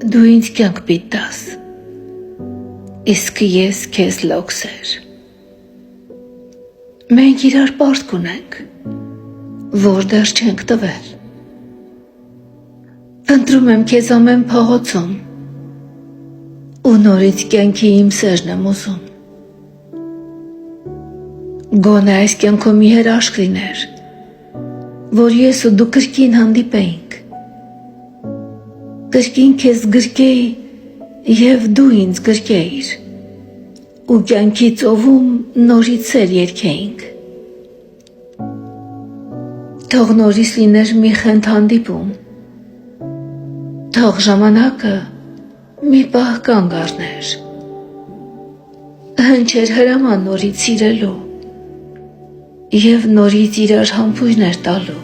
Դու ինձ կյանք պիտաս, իսկ ես քեզ լոքսեր։ Մենք իրար պարտք ունենք, որ դեռ չենք տվել։ Փնտրում եմ քեզ ամեն փողոցում, ու նորից կյանքի իմ սերն եմ ուզում։ Գոնե այս կյանքում մի հրաշք լիներ, որ ես ու դու կրկին հանդիպեինք։ Կրկին քեզ գրկեի և դու ինձ գրկեիր, ու կյանքի ծովում նորից սեր երգեինք։ Թող նորից լիներ մի խենթ հանդիպում, թող ժամանակը մի պահ կանգ առներ, հնչեր հրաման նորից սիրելու և նորից իրար համբույրներ տալու։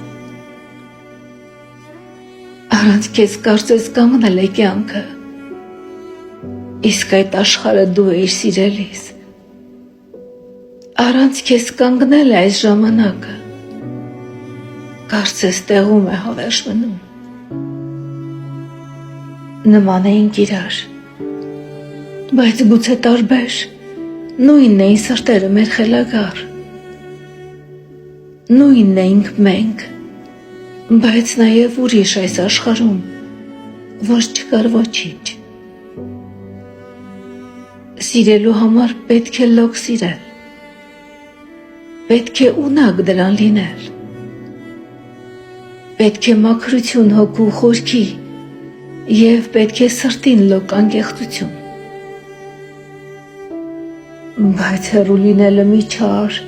Առանց քեզ կարծես կանգնել է կյանքը, իսկ այդ աշխարհը դու էիր սիրելիս։ Առանց քեզ կանգնել է այս ժամանակը, կարծես տեղում է հավերժ մնում։ Նման էինք իրար, բայց գուցե տարբեր, նույնն էին սրտերը մեր խելագար։ Նույնն էինք մենք, բայց նաև ուրիշ այս աշխարհում, ոչ չկար ոչինչ։ Սիրելու համար պետք է լոկ սիրել, պետք է ունակ դրան լինել, պետք է մաքրություն հոգու խորքի և պետք է սրտին լոկ անկեղծություն։ Բայց հեռու լինելը մի չար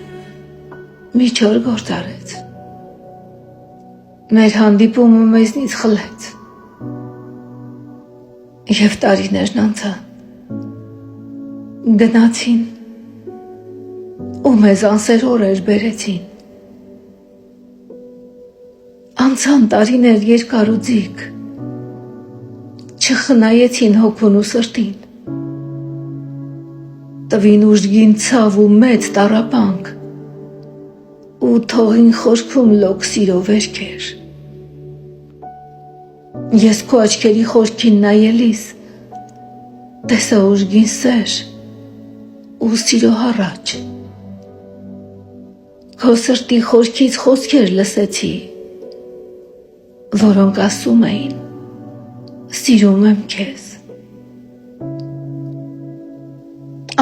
գործ արեց։ Մեր հանդիպումը մեզնից խլեց, և տարիներն անցան, գնացին, ու մեզ անսեր օրեր բերեցին։ Անցան տարիներ երկար ու ձիգ, չխնայեցին հոգուն ու սրտին, տվին ուժգին ցավ ու մեծ տառապանք, ու թողին խորքում լոկ սիրո վերքեր։ Ես քո աչքերի խորքին նայելիս, տեսա ուժգին սեր ու սիրո հառաչ։ Քո սրտի խորքից խոսքեր լսեցի, որոնք ասում էին, սիրում եմ քեզ։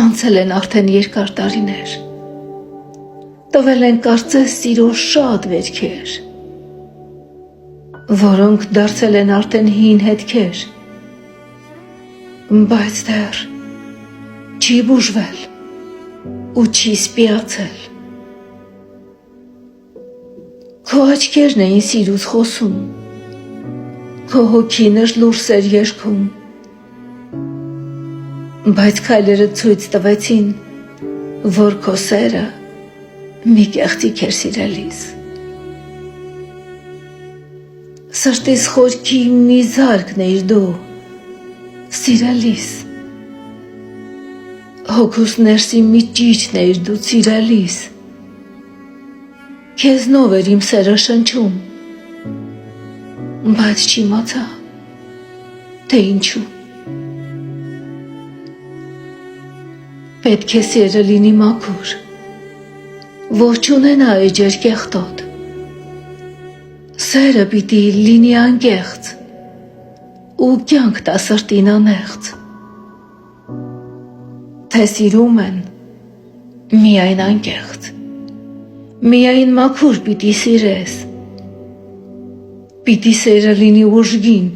Անցել են արդեն երկար տարիներ, տվել են կարծես սիրո շատ վերքեր, որոնք դարձել են արդեն հին հետքեր, բայց դեռ չի բուժվել ու չի սպիացել։ Քո աչքերն էին սիրուց խոսում, քո հոգին լուրջ էր երգում, բայց քայլերը ցույց տվեցին, որ քո սերը մի կեղծիք էր սիրելիս։ Սրտիս խորքի մի զարկն էիր դու, սիրելիս։ Հոգուս ներսի մի ճիճն էիր դու, սիրելիս։ Քեզնով էր իմ սերը շնչում, բայց չիմացա, թե ինչու։ Պետք է սերը լինի մաքուր, որ չունենա էջեր կեղտոտ։ Սերը պիտի լինի անկեղծ ու կյանք տա սրտին անեղծ։ Թե սիրում են միայն անկեղծ, միայն մաքուր պիտի սիրես։ Պիտի սերը լինի ուժգին,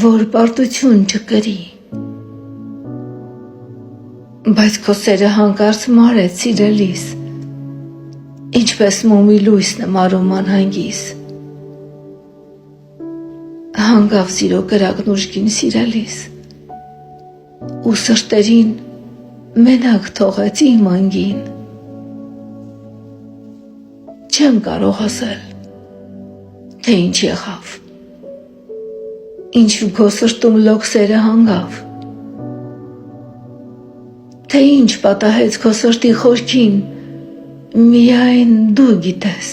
որ պարտություն չկրի։ Բայց քո սերը հանկարծ մարեց սիրելիս, ինչպես մոմի լույսն է մարում անհանգիս։ Հանգավ սիրո կրակն ուժգին սիրելիս, ու սրտերին մենակ թողեց իմ անգին։ Չեմ կարող ասել, թե ինչ եղավ, ինչու քո սրտում լոկ սերը հանգավ, թե ինչ պատահեց քո սրտի խորքին, միայն դու գիտես,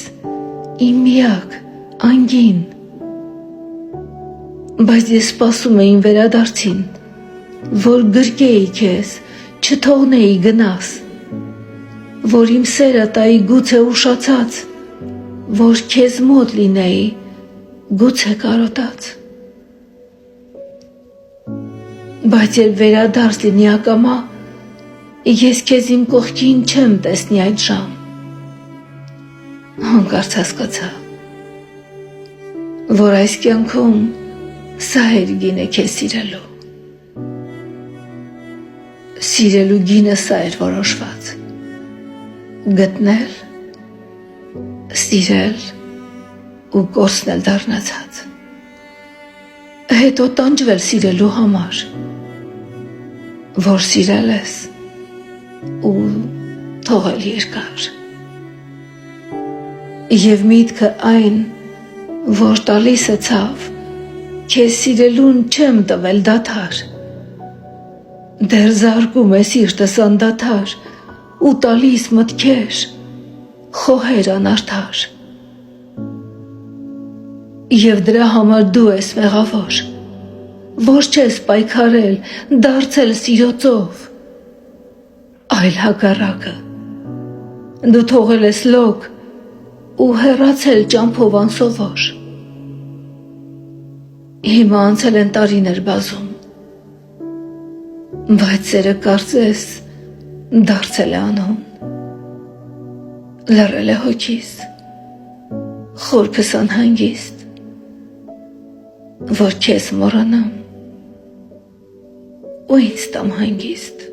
իմ միակ անգին։ բայց ես սպասում էին վերադարձին, որ գրկեի քեզ, չթողնեի գնաս, որ իմ սերը տայի գուցե ուշացած, որ քեզ մոտ լինեի, գուցե կարոտած։ Բայց երբ վերադարձ լինի ակամա, ես քեզ իմ կողքին չեմ տեսնի այդ ժամ։ Հանկարծ հասկացա, որ այս կյանքում սա էր գինը քեզ սիրելու։ Սիրելու գինը սա էր որոշված։ Գտնել, սիրել ու կորցնել դառնացած։ Հետո տանջվել սիրելու համար, որ սիրել ես ու թողել երկար։ Եվ միտքը այն, որ տալիս է ցավ, քեզ սիրելուն չեմ տվել դադար, դեռ զարկում է սիրտս անդադար ու տալիս մտքեր, խոհեր անարդար։ Եվ դրա համար դու ես մեղավոր, որ չես պայքարել, դարձել սիրո ծով, այլ հակառակը, դու թողել ես լոկ ու հեռացել ճամփով անսովոր։ Հիմա անցել են տարիներ բազում, բայց սերը կարծես դարձել է անհուն, լռել է հոգիս, խորքս անհանգիստ, որ քեզ մոռանամ ու ինձ տամ հանգիստ։